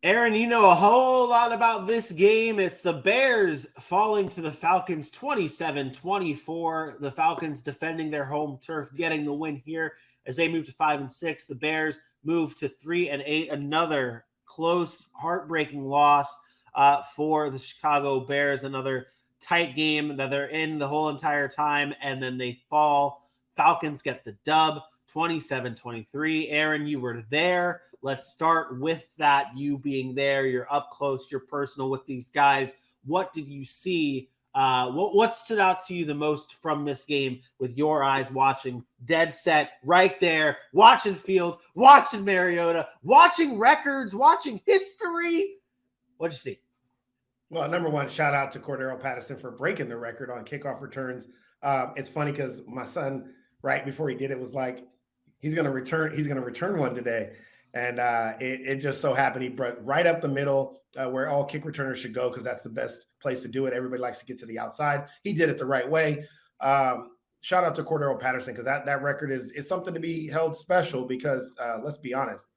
Aaron, you know a whole lot about this game. It's the Bears falling to the Falcons 27-24. The Falcons defending their home turf, getting the win here as they move to 5-6. The Bears move to 3-8. Another close, heartbreaking loss for the Chicago Bears. Another tight game that they're in the whole entire time, and then they fall. Falcons get the dub 27-23. Aaron, you were there. Let's start with that. You being there, you're up close, you're personal with these guys. What did you see? What stood out to you the most from this game with your eyes watching, dead set, right there, watching Fields, watching Mariota, watching records, watching history? What'd you see? Well, number one, shout out to Cordero Patterson for breaking the record on kickoff returns. It's funny because my son, right before he did it, was like, he's going to return. He's going to return one today, and it just so happened he brought right up the middle where all kick returners should go because that's the best place to do it. Everybody likes to get to the outside. He did it the right way. Shout out to Cordero Patterson because that record is something to be held special because let's be honest,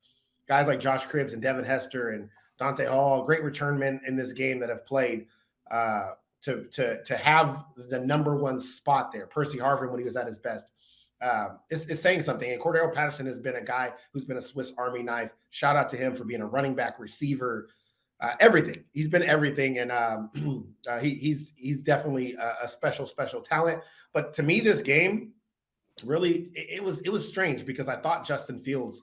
guys like Josh Cribbs and Devin Hester and Dante Hall, great return men in this game that have played to have the number one spot there. Percy Harvin when he was at his best. Is saying something. And Cordero Patterson has been a guy who's been a Swiss Army knife. Shout out to him for being a running back, receiver, everything. He's been everything, and he's definitely a special talent. But to me, this game really it was strange because I thought Justin Fields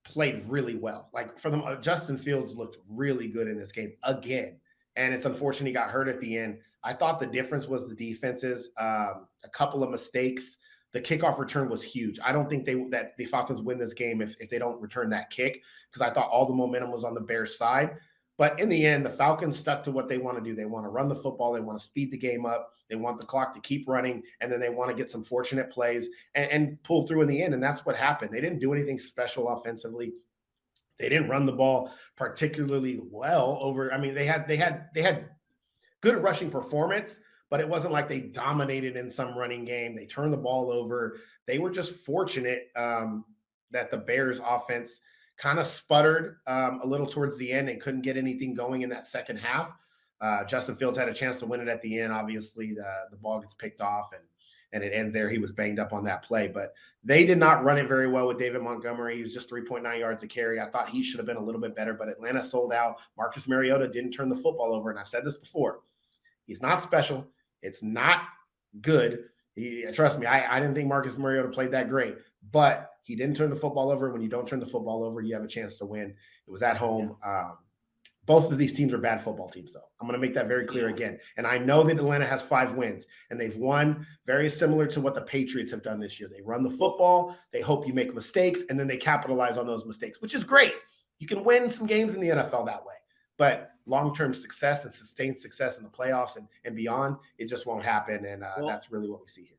played really well. Like for them, Justin Fields looked really good in this game again. And it's unfortunate he got hurt at the end. I thought the difference was the defenses, a couple of mistakes. The kickoff return was huge. I don't think that the Falcons win this game if they don't return that kick because I thought all the momentum was on the Bears side. But in the end, the Falcons stuck to what they want to do. They want to run the football. They want to speed the game up. They want the clock to keep running. And then they want to get some fortunate plays and pull through in the end. And that's what happened. They didn't do anything special offensively. They didn't run the ball particularly well over. I mean, they had good rushing performance, but it wasn't like they dominated in some running game. They turned the ball over. They were just fortunate that the Bears offense kind of sputtered a little towards the end and couldn't get anything going in that second half. Justin Fields had a chance to win it at the end. Obviously, the ball gets picked off and it ends there. He was banged up on that play, but they did not run it very well with David Montgomery. He was just 3.9 yards to carry. I thought he should have been a little bit better, but Atlanta sold out. Marcus Mariota didn't turn the football over, and I've said this before. He's not special. It's not good. Trust me, I didn't think Marcus Mariota played that great, but he didn't turn the football over. When you don't turn the football over, you have a chance to win. It was at home. Both of these teams are bad football teams, though. I'm going to make that very clear again. And I know that Atlanta has 5 wins, and they've won very similar to what the Patriots have done this year. They run the football, they hope you make mistakes, and then they capitalize on those mistakes, which is great. You can win some games in the NFL that way. But long-term success and sustained success in the playoffs and beyond, it just won't happen, and that's really what we see here.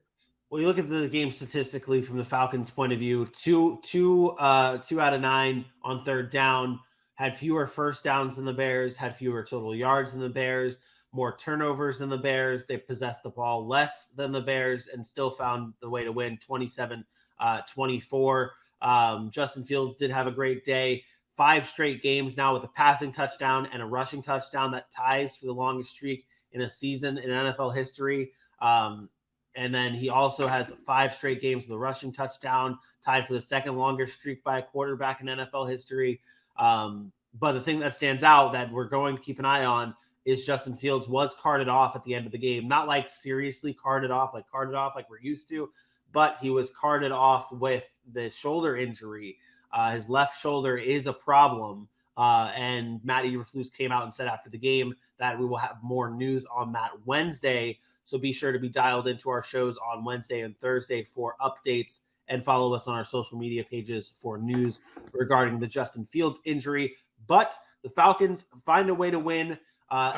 Well, you look at the game statistically from the Falcons' point of view. Two out of 9 on third down, had fewer first downs than the Bears, had fewer total yards than the Bears, more turnovers than the Bears. They possessed the ball less than the Bears and still found the way to win 27-24. Justin Fields did have a great day. 5 straight games now with a passing touchdown and a rushing touchdown that ties for the longest streak in a season in NFL history. And then he also has 5 straight games with a rushing touchdown, tied for the second longest streak by a quarterback in NFL history. But the thing that stands out that we're going to keep an eye on is Justin Fields was carted off at the end of the game. Not like seriously carted off like we're used to, but he was carted off with the shoulder injury. His left shoulder is a problem. And Matt Eberflus came out and said after the game that we will have more news on that Wednesday. So be sure to be dialed into our shows on Wednesday and Thursday for updates and follow us on our social media pages for news regarding the Justin Fields injury. But the Falcons find a way to win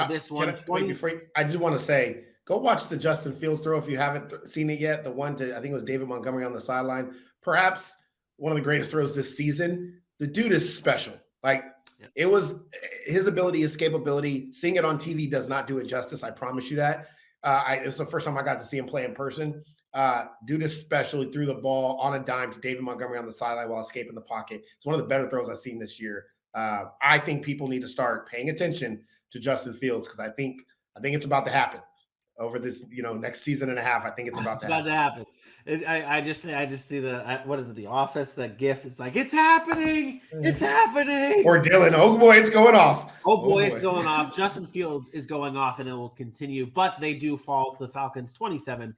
this one. I just want to say, go watch the Justin Fields throw if you haven't seen it yet. The one to, I think it was David Montgomery on the sideline. Perhaps one of the greatest throws this season. The dude is special. Like, it was his ability, his escapability. Seeing it on TV does not do it justice. I promise you that. It's the first time I got to see him play in person. Dude especially threw the ball on a dime to David Montgomery on the sideline while escaping the pocket. It's one of the better throws I've seen this year. I think people need to start paying attention to Justin Fields because I think it's about to happen over this, next season and a half. I think it's about It's to about happen. to happen. I just see what is it? The Office. That GIF. It's like it's happening. It's happening. Or Dylan. Oh boy, it's going off. Oh boy, it's going off. Justin Fields is going off, and it will continue. But they do fall to the Falcons 27-24.